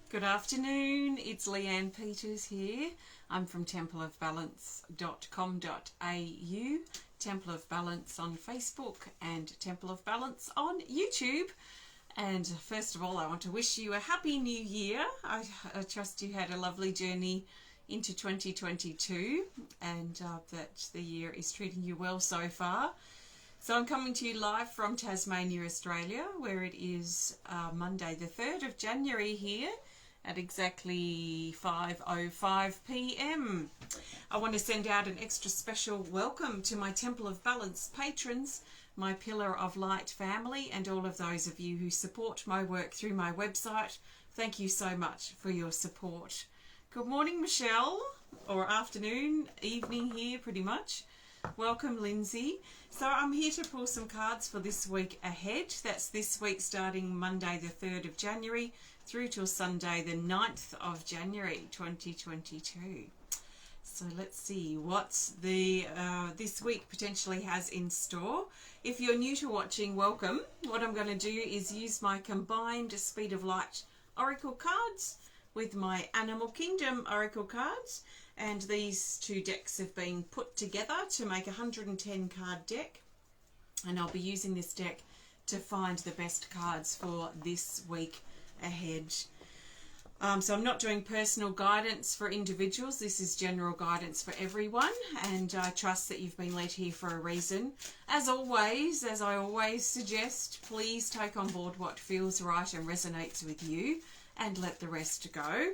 Good afternoon, it's Leanne Peters here. I'm from templeofbalance.com.au, Temple of Balance on Facebook and Temple of Balance on YouTube. And first of all, I want to wish you a happy new year. I trust you had a lovely journey into 2022 and that the year is treating you well so far. So I'm coming to you live from Tasmania, Australia, where it is Monday the 3rd of January here at exactly 5:05 p.m. I want to send out an extra special welcome to my Temple of Balance patrons, my Pillar of Light family, and all of those of you who support my work through my website. Thank you so much for your support. Good morning, Michelle, or afternoon, evening here pretty much. Welcome, Lindsay. So I'm here to pull some cards for this week ahead. That's this week starting Monday the 3rd of January through till Sunday the 9th of January 2022. So let's see what this week potentially has in store. If you're new to watching, welcome. What I'm going to do is use my combined Speed of Light Oracle cards with my Animal Kingdom Oracle cards. And these two decks have been put together to make a 110 card deck. And I'll be using this deck to find the best cards for this week ahead. So I'm not doing personal guidance for individuals. This is general guidance for everyone. And I trust that you've been led here for a reason. As always, as I always suggest, please take on board what feels right and resonates with you and let the rest go.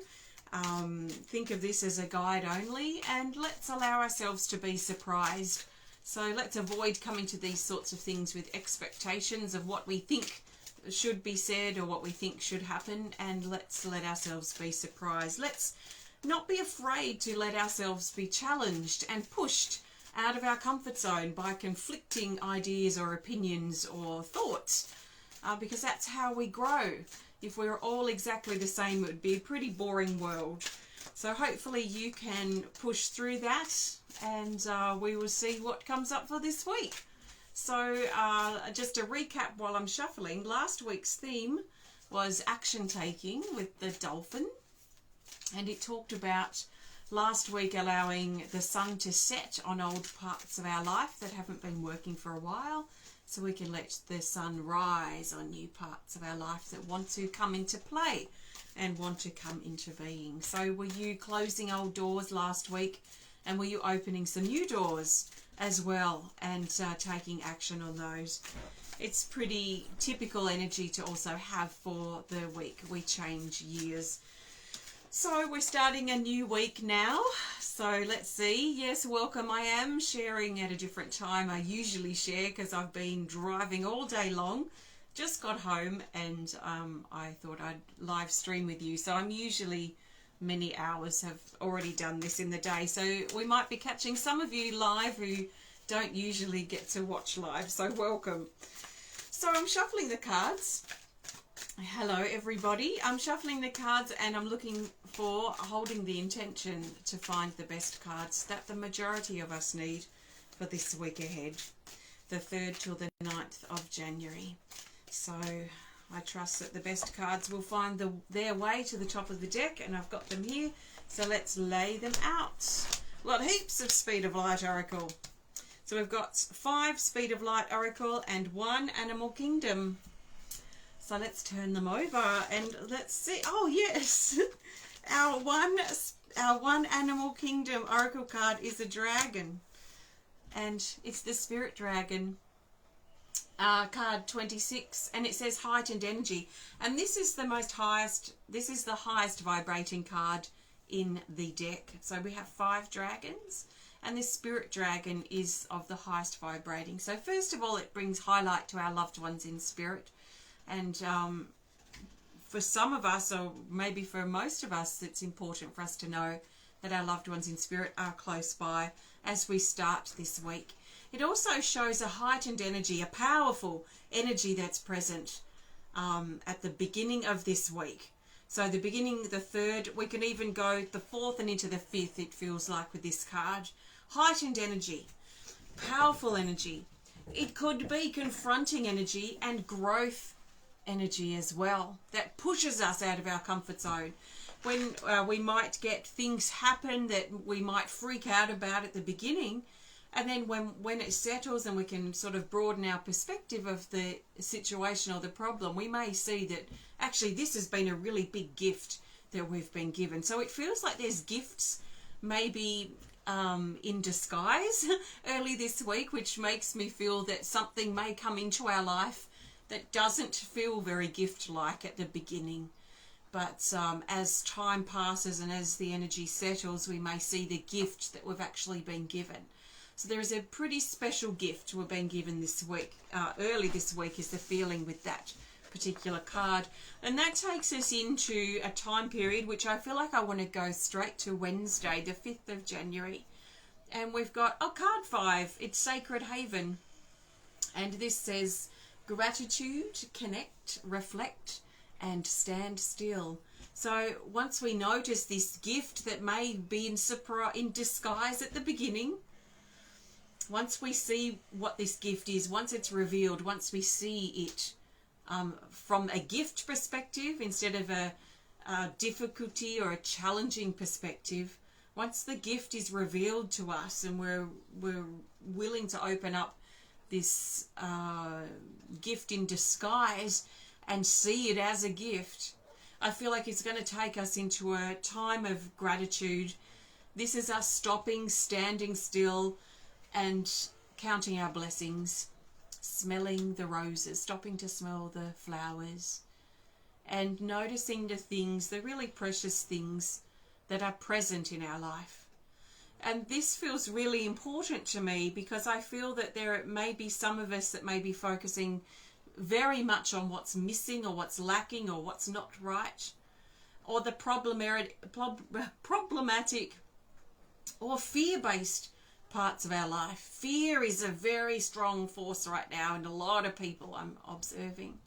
Think of this as a guide only, and let's allow ourselves to be surprised. So let's avoid coming to these sorts of things with expectations of what we think should be said or what we think should happen, and let's let ourselves be surprised. Let's not be afraid to let ourselves be challenged and pushed out of our comfort zone by conflicting ideas or opinions or thoughts, because that's how we grow. If we were all exactly the same, it would be a pretty boring world. So hopefully you can push through that, and we will see what comes up for this week. So just a recap while I'm shuffling. Last week's theme was action taking with the dolphin, and it talked about last week allowing the sun to set on old parts of our life that haven't been working for a while, so we can let the sun rise on new parts of our life that want to come into play and want to come into being. So were you closing old doors last week, and were you opening some new doors as well and taking action on those? It's pretty typical energy to also have for the week. We change years. So we're starting a new week now. So let's see. Yes, welcome. I am sharing at a different time I usually share because I've been driving all day long. Just got home, and I thought I'd live stream with you. So I'm usually many hours, have already done this in the day. So we might be catching some of you live who don't usually get to watch live. So welcome. So I'm shuffling the cards. Hello everybody. I'm shuffling the cards, and I'm looking for, holding the intention to find the best cards that the majority of us need for this week ahead, the 3rd till the 9th of January. So I trust that the best cards will find their way to the top of the deck, and I've got them here. So let's lay them out. Got heaps of Speed of Light Oracle. So we've got 5 Speed of Light Oracle and 1 Animal Kingdom. So let's turn them over and let's see. Oh yes, our one Animal Kingdom Oracle card is a dragon, and it's the Spirit Dragon. Card 26, and it says heightened energy, and this is the highest vibrating card in the deck. So we have 5 dragons, and this Spirit Dragon is of the highest vibrating. So first of all, it brings highlight to our loved ones in spirit, and for some of us, or maybe for most of us, it's important for us to know that our loved ones in spirit are close by as we start this week. It also shows a heightened energy, a powerful energy that's present at the beginning of this week. So the beginning, the 3rd, we can even go the 4th and into the 5th, it feels like, with this card. Heightened energy, powerful energy. It could be confronting energy and growth energy as well that pushes us out of our comfort zone. When we might get things happen that we might freak out about at the beginning, and then when it settles and we can sort of broaden our perspective of the situation or the problem, we may see that actually this has been a really big gift that we've been given. So it feels like there's gifts maybe in disguise early this week, which makes me feel that something may come into our life that doesn't feel very gift-like at the beginning. But as time passes and as the energy settles, we may see the gift that we've actually been given. So there is a pretty special gift we've been given this week. Early this week is the feeling with that particular card. And that takes us into a time period which I feel like I want to go straight to Wednesday, the 5th of January. And we've got, card 5. It's Sacred Haven. And this says, gratitude, connect, reflect, and stand still. So once we notice this gift that may be in disguise at the beginning, once we see what this gift is, once it's revealed, once we see it from a gift perspective instead of a difficulty or a challenging perspective, once the gift is revealed to us and we're willing to open up this gift in disguise and see it as a gift, I feel like it's going to take us into a time of gratitude. This is us stopping, standing still, and counting our blessings, smelling the roses, stopping to smell the flowers, and noticing the things, the really precious things that are present in our life. And this feels really important to me because I feel that there may be some of us that may be focusing very much on what's missing or what's lacking or what's not right, or the problematic or fear-based parts of our life. Fear is a very strong force right now in a lot of people I'm observing.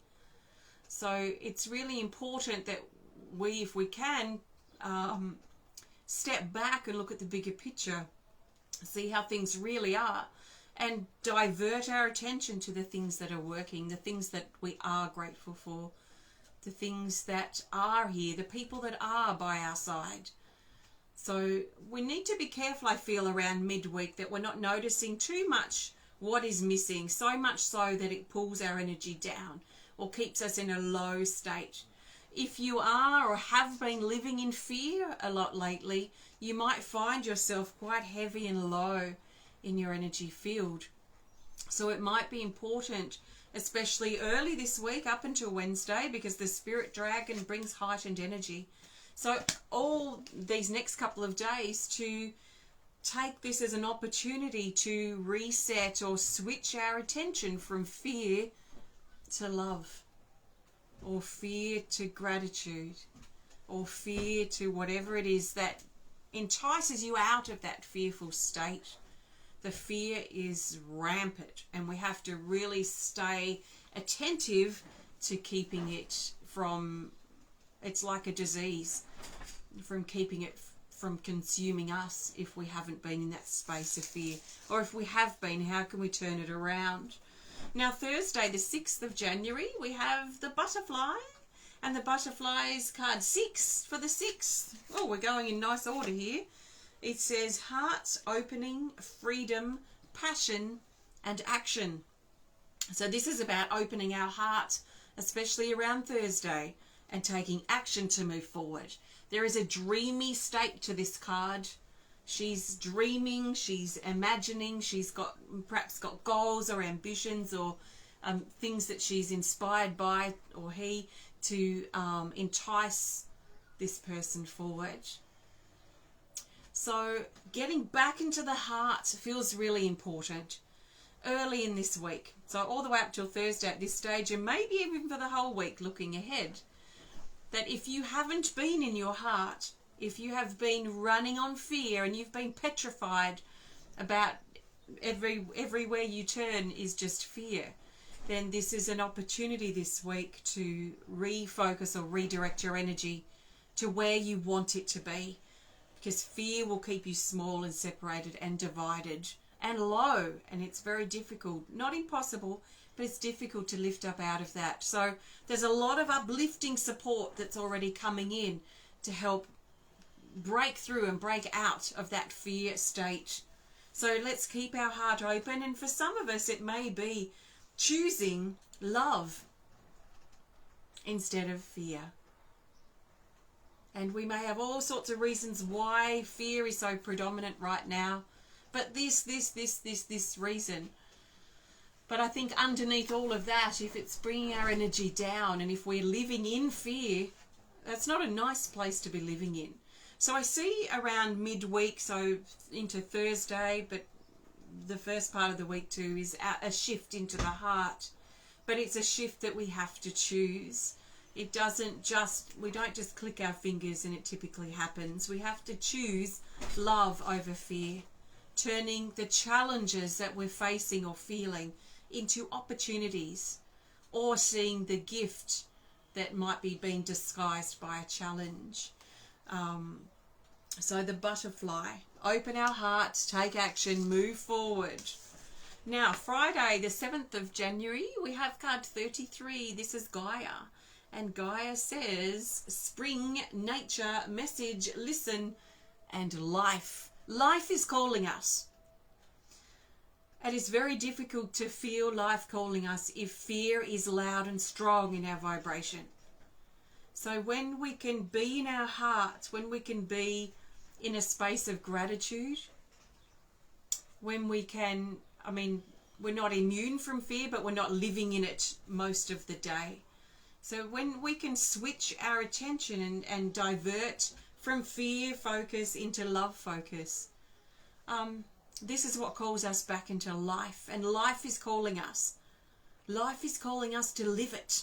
So it's really important that we, if we can, step back and look at the bigger picture, see how things really are, and divert our attention to the things that are working, the things that we are grateful for, the things that are here, the people that are by our side. So we need to be careful, I feel, around midweek that we're not noticing too much what is missing, so much so that it pulls our energy down or keeps us in a low state. If you are or have been living in fear a lot lately, you might find yourself quite heavy and low in your energy field. So it might be important, especially early this week up until Wednesday, because the spirit dragon brings heightened energy. So all these next couple of days to take this as an opportunity to reset or switch our attention from fear to love, or fear to gratitude, or fear to whatever it is that entices you out of that fearful state. The fear is rampant and we have to really stay attentive to keeping it from, it's like a disease, from keeping it from consuming us if we haven't been in that space of fear. Or if we have been, how can we turn it around? Now Thursday the 6th of January we have the butterfly, and the butterfly is card 6 for the 6th. Oh, we're going in nice order here. It says heart opening, freedom, passion and action. So this is about opening our heart, especially around Thursday, and taking action to move forward. There is a dreamy state to this card. She's dreaming, she's imagining, she's perhaps got goals or ambitions or things that she's inspired by, or he, to entice this person forward. So getting back into the heart feels really important early in this week. So all the way up till Thursday at this stage, and maybe even for the whole week looking ahead, that if you haven't been in your heart, if you have been running on fear and you've been petrified about everywhere you turn is just fear, then this is an opportunity this week to refocus or redirect your energy to where you want it to be. Because fear will keep you small and separated and divided and low, and it's very difficult, not impossible, but it's difficult to lift up out of that. So there's a lot of uplifting support that's already coming in to help break through and break out of that fear state. So let's keep our heart open, and for some of us it may be choosing love instead of fear. And we may have all sorts of reasons why fear is so predominant right now, but this reason. But I think underneath all of that, if it's bringing our energy down and if we're living in fear, that's not a nice place to be living in. So I see around midweek, so into Thursday, but the first part of the week too, is a shift into the heart. But it's a shift that we have to choose. It doesn't just, we don't just click our fingers and it typically happens. We have to choose love over fear, turning the challenges that we're facing or feeling into opportunities, or seeing the gift that might be being disguised by a challenge. So the butterfly, open our hearts, take action, move forward. Now, Friday, the 7th of January, we have card 33. This is Gaia. And Gaia says, spring, nature, message, listen, and life. Life is calling us. It is very difficult to feel life calling us if fear is loud and strong in our vibration. So when we can be in our hearts, when we can be in a space of gratitude, when we can, we're not immune from fear, but we're not living in it most of the day. So when we can switch our attention and divert from fear focus into love focus, this is what calls us back into life. And life is calling us. Life is calling us to live it,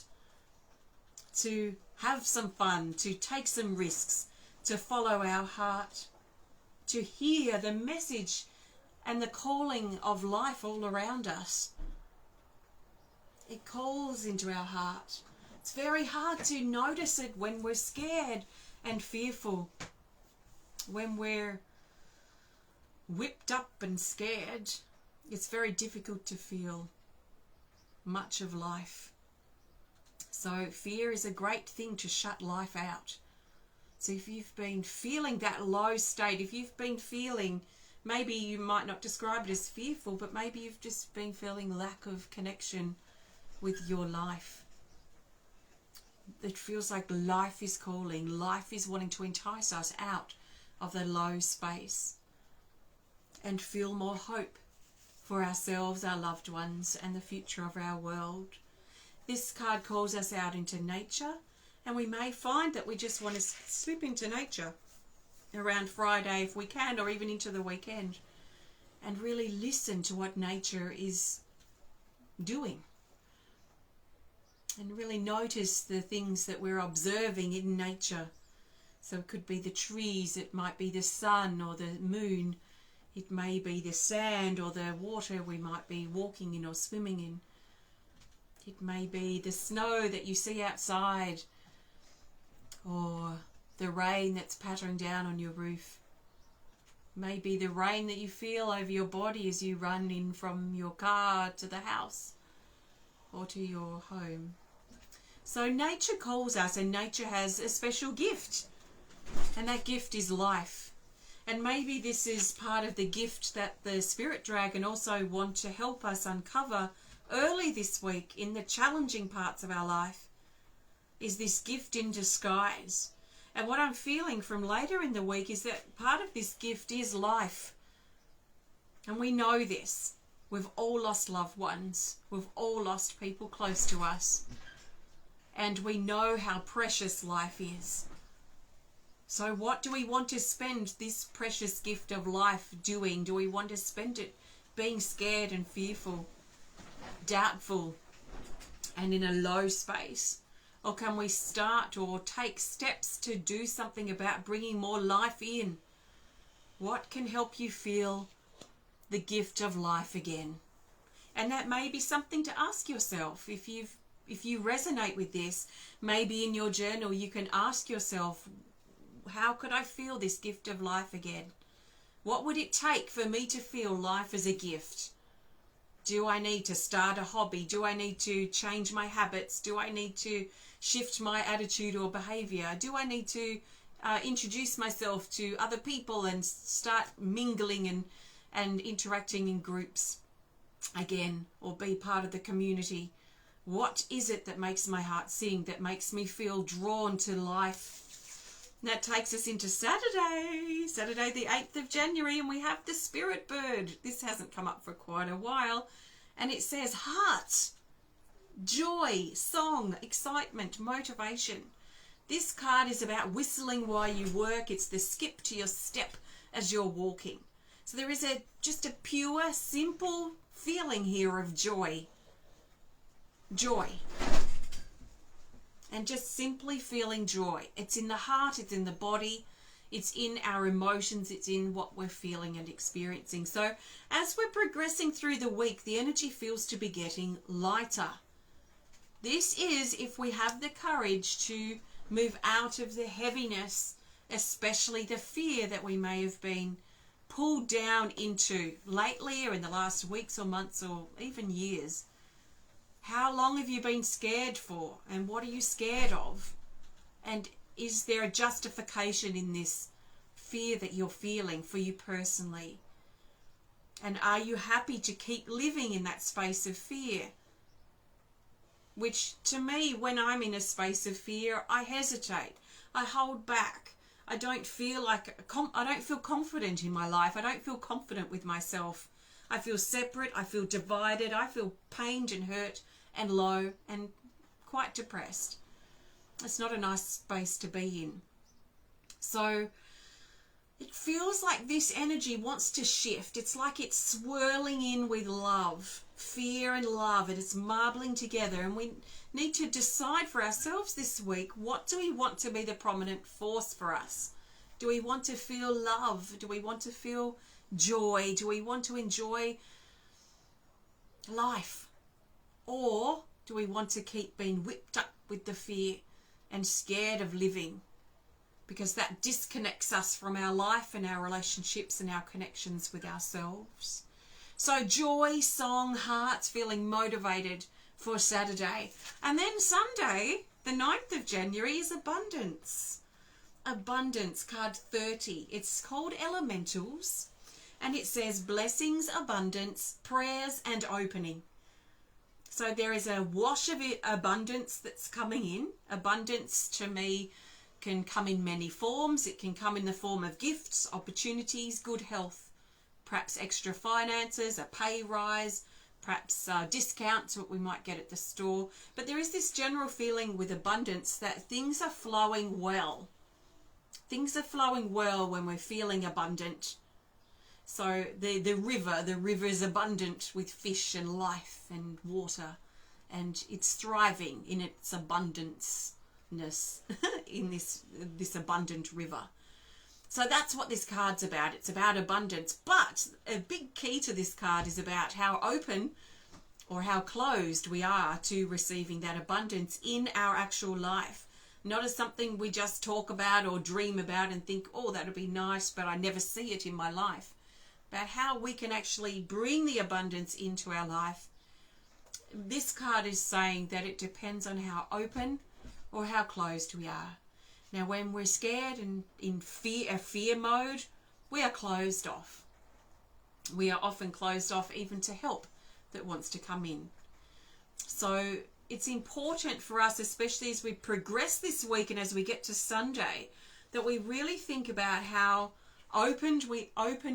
to have some fun, to take some risks, to follow our heart, to hear the message and the calling of life all around us. It calls into our heart. It's very hard to notice it when we're scared and fearful, when we're whipped up and scared. It's very difficult to feel much of life. So fear is a great thing to shut life out. So if you've been feeling that low state, if you've been feeling, maybe you might not describe it as fearful, but maybe you've just been feeling lack of connection with your life. It feels like life is calling, life is wanting to entice us out of the low space and feel more hope for ourselves, our loved ones, and the future of our world. This card calls us out into nature, and we may find that we just want to slip into nature around Friday if we can, or even into the weekend, and really listen to what nature is doing. And really notice the things that we're observing in nature. So it could be the trees, it might be the sun or the moon, it may be the sand or the water we might be walking in or swimming in. It may be the snow that you see outside, or the rain that's pattering down on your roof. Maybe the rain that you feel over your body as you run in from your car to the house or to your home. So nature calls us, and nature has a special gift, and that gift is life. And maybe this is part of the gift that the Spirit Dragon also want to help us uncover early this week in the challenging parts of our life, is this gift in disguise. And what I'm feeling from later in the week is that part of this gift is life. And we know this. We've all lost loved ones. We've all lost people close to us. And we know how precious life is. So what do we want to spend this precious gift of life doing? Do we want to spend it being scared and fearful, doubtful, and in a low space? Or can we start or take steps to do something about bringing more life in? What can help you feel the gift of life again? And that may be something to ask yourself. If you resonate with this, maybe in your journal you can ask yourself, how could I feel this gift of life again? What would it take for me to feel life as a gift? Do I need to start a hobby? Do I need to change my habits? Do I need to shift my attitude or behavior? Do I need to introduce myself to other people and start mingling and interacting in groups again, or be part of the community? What is it that makes my heart sing, that makes me feel drawn to life? And that takes us into Saturday the 8th of January, and we have the Spirit Bird. This hasn't come up for quite a while, and it says heart, joy, song, excitement, motivation. This card is about whistling while you work. It's the skip to your step as you're walking. So there is just a pure, simple feeling here of joy. Joy. And just simply feeling joy. It's in the heart, it's in the body, it's in our emotions, it's in what we're feeling and experiencing. So as we're progressing through the week, the energy feels to be getting lighter. This is if we have the courage to move out of the heaviness, especially the fear that we may have been pulled down into lately, or in the last weeks or months or even years. How long have you been scared for? And what are you scared of? And is there a justification in this fear that you're feeling for you personally? And are you happy to keep living in that space of fear? Which, to me, when I'm in a space of fear, I hesitate. I hold back. I don't feel confident in my life. I don't feel confident with myself. I feel separate. I feel divided. I feel pained and hurt and low and quite depressed. It's not a nice space to be in. So it feels like this energy wants to shift. It's like it's swirling in with love, fear and love, and it's marbling together. And we need to decide for ourselves this week, what do we want to be the prominent force for us? Do we want to feel love? Do we want to feel joy? Do we want to enjoy life? Or do we want to keep being whipped up with the fear and scared of living? Because that disconnects us from our life and our relationships and our connections with ourselves. So joy, song, hearts, feeling motivated for Saturday. And then Sunday, the 9th of January, is abundance. Abundance, card 30. It's called Elementals. And it says blessings, abundance, prayers and opening. So there is a wash of abundance that's coming in. Abundance to me can come in many forms. It can come in the form of gifts, opportunities, good health, perhaps extra finances, a pay rise, perhaps discounts what we might get at the store. But there is this general feeling with abundance that things are flowing well. Things are flowing well when we're feeling abundant. So the river is abundant with fish and life and water, and it's thriving in its abundanceness in this abundant river. So that's what this card's about. It's about abundance. But a big key to this card is about how open or how closed we are to receiving that abundance in our actual life. Not as something we just talk about or dream about and think, oh, that'd be nice, but I never see it in my life. About how we can actually bring the abundance into our life. This card is saying that it depends on how open or how closed we are. Now, when we're scared and in fear mode, we are closed off. We are often closed off even to help that wants to come in. So it's important for us, especially as we progress this week and as we get to Sunday, that we really think about how open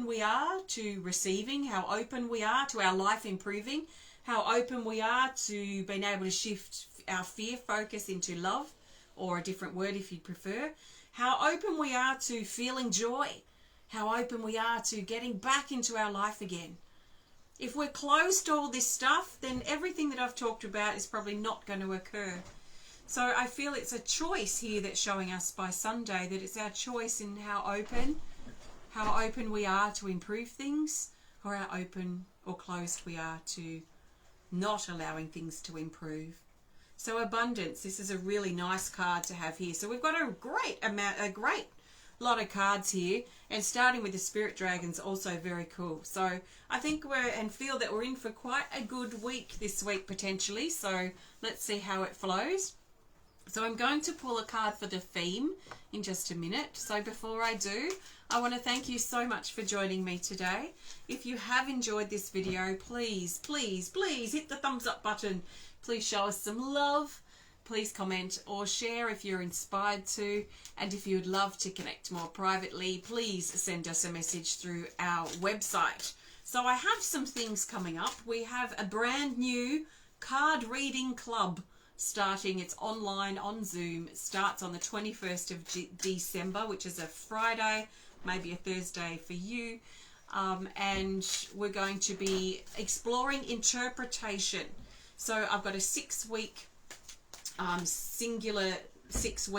we are to receiving, how open we are to our life improving, how open we are to being able to shift our fear focus into love, or a different word if you prefer, how open we are to feeling joy, how open we are to getting back into our life again. If we're closed to all this stuff, then everything that I've talked about is probably not going to occur. So I feel it's a choice here that's showing us by Sunday, that it's our choice in how open we are to improve things, or how open or closed we are to not allowing things to improve. So abundance, this is a really nice card to have here. So we've got a great A lot of cards here, and starting with the Spirit Dragons also very cool. So I think feel that we're in for quite a good week this week potentially. So let's see how it flows. So I'm going to pull a card for the theme in just a minute. So before I do, I want to thank you so much for joining me today. If you have enjoyed this video, please, please, please hit the thumbs up button. Please show us some love. Please comment or share if you're inspired to. And if you'd love to connect more privately, please send us a message through our website. So I have some things coming up. We have a brand new card reading club starting. It's online on Zoom. It starts on the 21st of December, which is a Friday, maybe a Thursday for you. And we're going to be exploring interpretation. So I've got a 6-week singular 6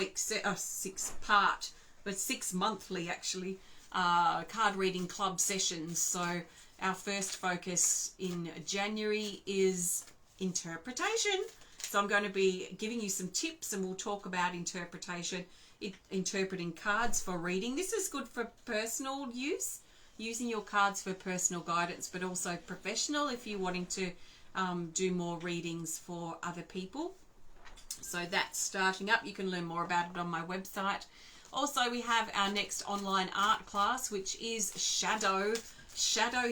part, but 6 monthly actually, card reading club sessions. So our first focus in January is interpretation. So I'm going to be giving you some tips, and we'll talk about interpretation, interpreting cards for reading. This is good for personal use, using your cards for personal guidance, but also professional if you're wanting to do more readings for other people. So that's starting up. You can learn more about it on my website. Also, we have our next online art class, which is shadow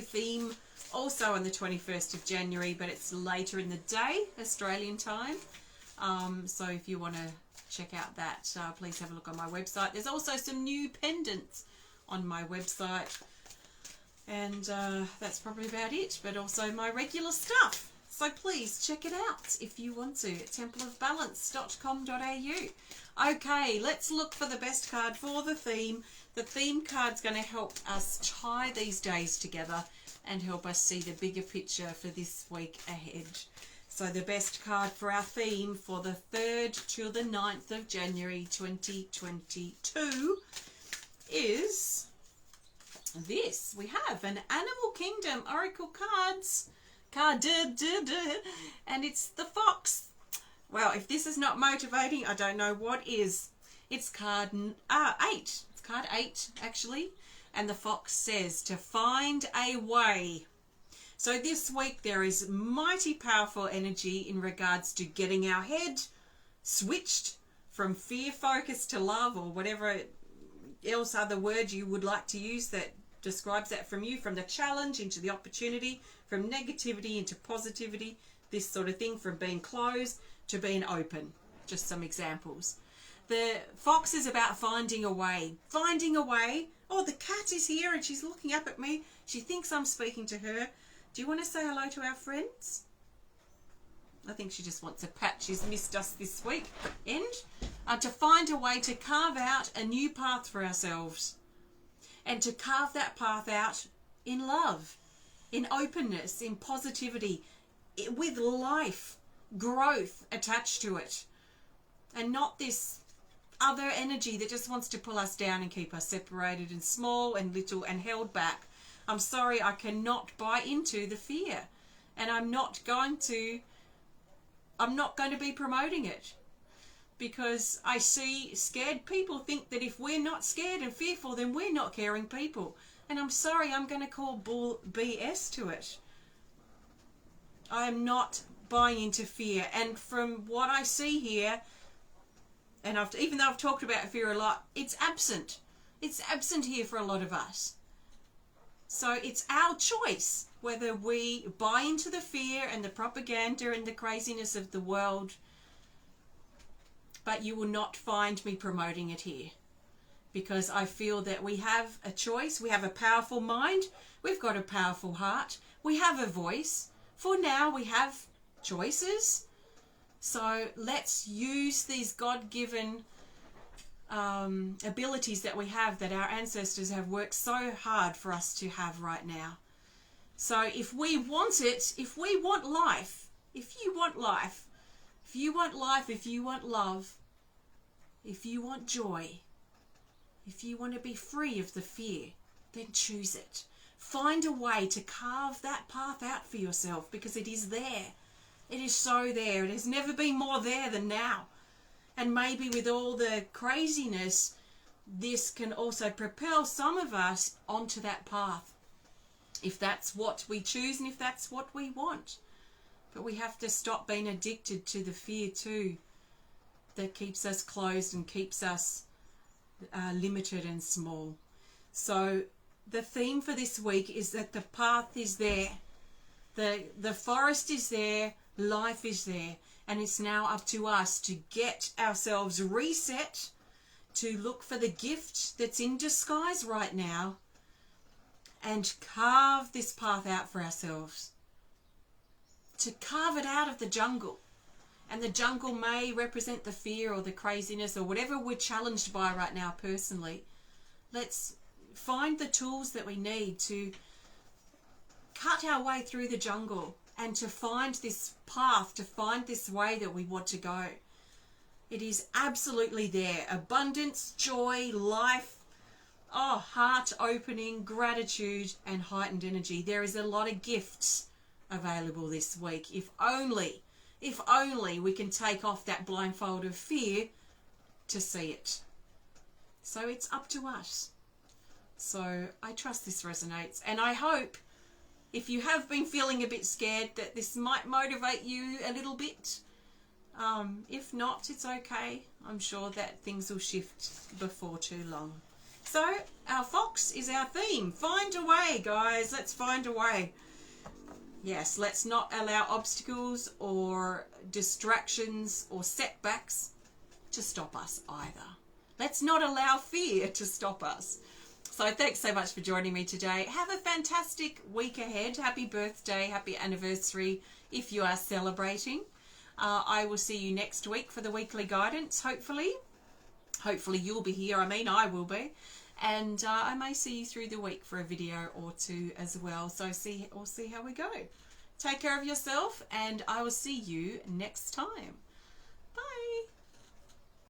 theme, also on the 21st of January, but it's later in the day, Australian time. So if you want to check out that, please have a look on my website. There's also some new pendants on my website, and that's probably about it, but also my regular stuff. So please check it out if you want to at templeofbalance.com.au. Okay, let's look for the best card for the theme. The theme card's going to help us tie these days together and help us see the bigger picture for this week ahead. So the best card for our theme for the 3rd to the 9th of January 2022 is this. We have an Animal Kingdom Oracle cards card, and it's the fox. Well, if this is not motivating, I don't know what is. It's card 8. It's card 8 actually. And the fox says to find a way. So this week there is mighty powerful energy in regards to getting our head switched from fear focus to love, or whatever else other word you would like to use that describes that from you, from the challenge into the opportunity, from negativity into positivity, this sort of thing, from being closed to being open. Just some examples. The fox is about finding a way. Finding a way. Oh, the cat is here and she's looking up at me. She thinks I'm speaking to her. Do you want to say hello to our friends? I think she just wants a pat. She's missed us this week. And to find a way to carve out a new path for ourselves. And to carve that path out in love, in openness, in positivity, with life, growth attached to it. And not this other energy that just wants to pull us down and keep us separated and small and little and held back. I'm sorry, I cannot buy into the fear, and I'm not going to be promoting it, because I see scared people think that if we're not scared and fearful, then we're not caring people. And I'm sorry, I'm going to call bull BS to it. I am not buying into fear, and from what I see here, and even though I've talked about fear a lot, it's absent. It's absent here for a lot of us. So it's our choice whether we buy into the fear and the propaganda and the craziness of the world. But you will not find me promoting it here, because I feel that we have a choice. We have a powerful mind. We've got a powerful heart. We have a voice. For now, we have choices. So let's use these God-given abilities that we have, that our ancestors have worked so hard for us to have right now. So if we want it, if we want life, if you want life, if you want life, if you want love, if you want joy, if you want to be free of the fear, then choose it. Find a way to carve that path out for yourself, because it is there. It is so there. It has never been more there than now. And maybe with all the craziness, this can also propel some of us onto that path, if that's what we choose and if that's what we want. But we have to stop being addicted to the fear too, that keeps us closed and keeps us limited and small. So the theme for this week is that the path is there. The forest is there, life is there, and it's now up to us to get ourselves reset, to look for the gift that's in disguise right now, and carve this path out for ourselves. To carve it out of the jungle. And the jungle may represent the fear or the craziness or whatever we're challenged by right now personally. Let's find the tools that we need to cut our way through the jungle and to find this path, to find this way that we want to go. It is absolutely there. Abundance, joy, life, heart opening, gratitude and heightened energy. There is a lot of gifts available this week. If only we can take off that blindfold of fear to see it. So it's up to us. So I trust this resonates, and I hope, if you have been feeling a bit scared, that this might motivate you a little bit. If not, it's okay. I'm sure that things will shift before too long. So our fox is our theme. Find a way, guys. Let's find a way. Yes, let's not allow obstacles or distractions or setbacks to stop us either. Let's not allow fear to stop us. So thanks so much for joining me today. Have a fantastic week ahead. Happy birthday, happy anniversary if you are celebrating. I will see you next week for the weekly guidance, hopefully. Hopefully you'll be here. I will be. And I may see you through the week for a video or two as well. So we'll see how we go. Take care of yourself, and I will see you next time.